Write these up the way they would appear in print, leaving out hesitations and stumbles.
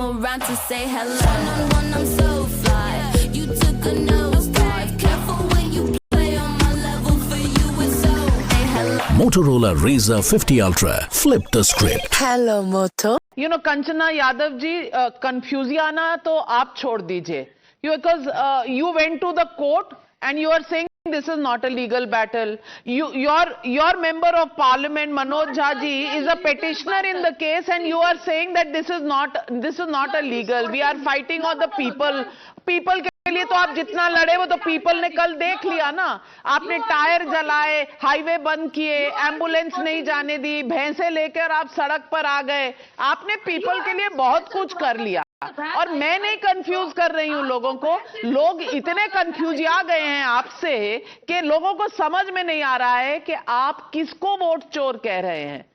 come around to say hello. One-on-one, I'm so fly. You took a nosedive. Careful when you play on my level. For you, it's so. Hey, hello. Motorola Razr 50 Ultra. Flip the script. Hello Moto Kanchana Yadav ji कंफ्यूजियाना तो आप छोड़ दीजिए because you went to the court and you are saying this is not a legal battle. Your member of parliament Manoj Jha ji is a petitioner in the case and you are saying that this is not a legal. We are fighting on the people के लिए तो आप जितना लड़े वो तो people ने कल देख लिया ना. आपने टायर जलाए, हाईवे बंद किए, एम्बुलेंस नहीं जाने दी, भैंसे लेकर आप सड़क पर आ गए. आपने पीपल के लिए बहुत कुछ कर लिया और मैं नहीं कंफ्यूज कर रही हूं लोगों को. लोग इतने कंफ्यूज आ गए हैं आपसे कि लोगों को समझ में नहीं आ रहा है कि आप किसको वोट चोर कह रहे हैं.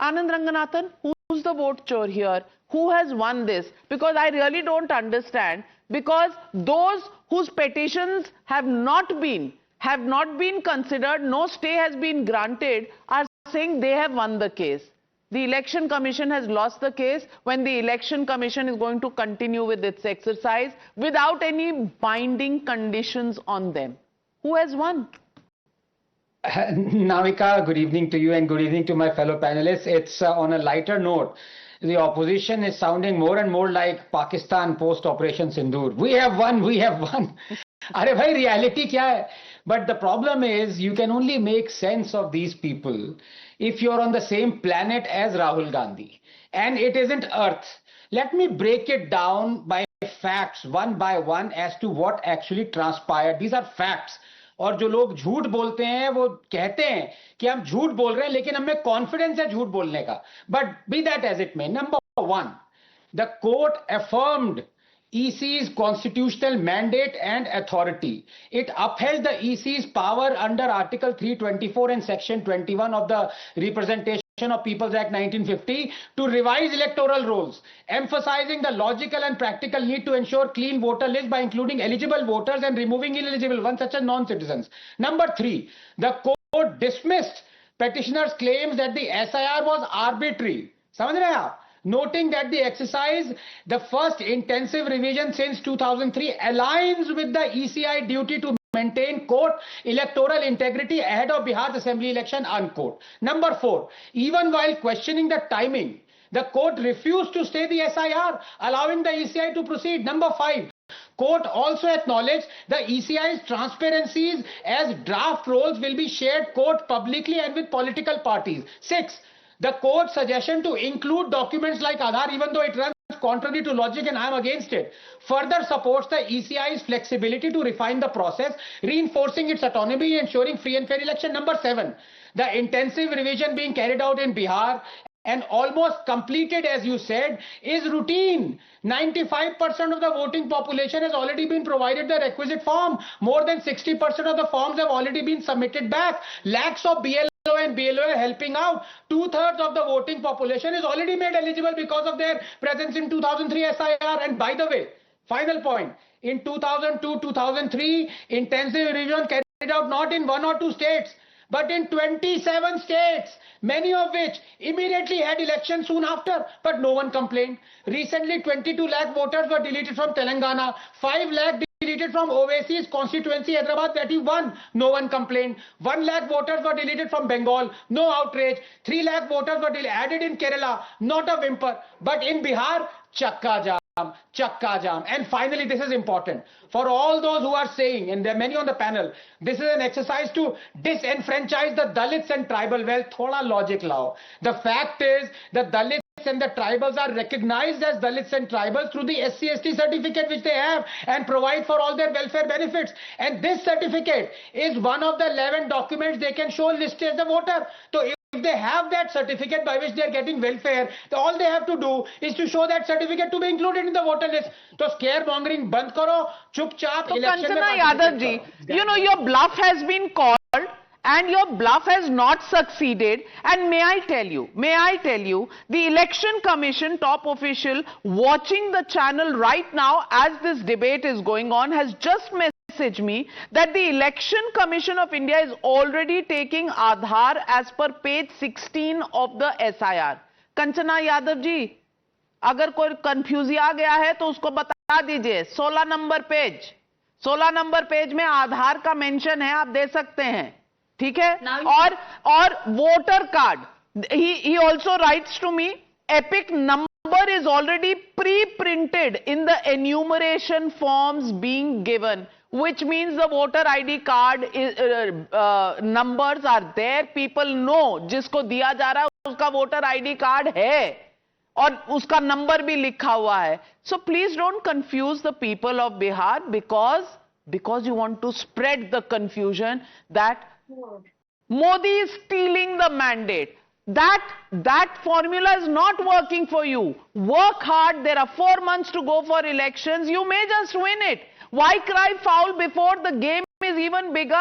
Anand Ranganathan, who's the vote chor here? Who has won this? Because I really don't understand. Because those whose petitions have not been considered, no stay has been granted, are saying they have won the case. The election commission has lost the case when the election commission is going to continue with its exercise without any binding conditions on them. Who has won? Navika, good evening to you and good evening to my fellow panelists. It's on a lighter note. The opposition is sounding more and more like Pakistan post Operation Sindoor. We have won, we have won. Arey bhai, reality kya hai? But the problem is you can only make sense of these people if you're on the same planet as Rahul Gandhi. And it isn't Earth. Let me break it down by facts one by one as to what actually transpired. These are facts. और जो लोग झूठ बोलते हैं वो कहते हैं कि हम झूठ बोल रहे हैं लेकिन हमें कॉन्फिडेंस है झूठ बोलने का. But be that as it may. Number one, the court affirmed EC's constitutional mandate and authority. It upheld the EC's power under Article 324 and Section 21 of the Representation of People's Act 1950 to revise electoral rolls, emphasizing the logical and practical need to ensure clean voter lists by including eligible voters and removing ineligible ones such as non-citizens. Number three, the court dismissed petitioners' claims that the SIR was arbitrary. समझ रहे हैं आप? Noting that the exercise, the first intensive revision since 2003, aligns with the ECI duty to maintain, quote, electoral integrity ahead of Bihar's assembly election, unquote. Number four, even while questioning the timing, the court refused to stay the SIR, allowing the ECI to proceed. Number five, court also acknowledged the ECI's transparencies as draft rolls will be shared, quote, publicly and with political parties. Six, the court's suggestion to include documents like Aadhaar, even though it runs contrary to logic and I am against it, further supports the ECI's flexibility to refine the process, reinforcing its autonomy and ensuring free and fair election. Number seven, the intensive revision being carried out in Bihar and almost completed, as you said, is routine. 95% of the voting population has already been provided the requisite form. More than 60% of the forms have already been submitted back. Lakhs of BLO and BLO are helping out. 2/3 of the voting population is already made eligible because of their presence in 2003 SIR. And by the way, final point, in 2002-2003, intensive revision carried out not in one or two states, but in 27 states, many of which immediately had elections soon after, but no one complained. Recently, 22 lakh voters were deleted from Telangana, 5 lakh deleted from Owaisi's constituency, Hyderabad, that he won. No one complained. 1 lakh voters were deleted from Bengal. No outrage. 3 lakh voters were added in Kerala. Not a whimper. But in Bihar, chakka jam. Chakka jam. And finally, this is important. For all those who are saying, and there are many on the panel, this is an exercise to disenfranchise the Dalits and tribal. Well, thoda logic lao. The fact is, the Dalits and the tribals are recognized as Dalits and tribals through the SC/ST certificate which they have and provide for all their welfare benefits. And this certificate is one of the 11 documents they can show listed as a voter. So if they have that certificate by which they are getting welfare, all they have to do is to show that certificate to be included in the voter list. So scaremongering band karo, chupchap So election Kanchana Yadav ji, your bluff has been called and your bluff has not succeeded. And may I tell you, the election commission top official watching the channel right now as this debate is going on has just messaged me that the election commission of India is already taking Aadhaar as per page 16 of the SIR. Kanchana Yadav ji, अगर कोई confuse आ गया है तो उसको बता दीजिए। 16 number page में आधार का मेंशन है, आप दे सकते हैं, ठीक है। और voter card, he also writes to me, epic number is already pre-printed in the enumeration forms being given, which means the voter ID card numbers are there, people know जिसको दिया जा रहा है उसका वोटर ID कार्ड है और उसका number भी लिखा हुआ है। So please don't confuse the people of Bihar because you want to spread the confusion that Modi is stealing the mandate. That formula is not working for you. Work hard. There are 4 months to go for elections. You may just win it. Why cry foul before the game is even begun?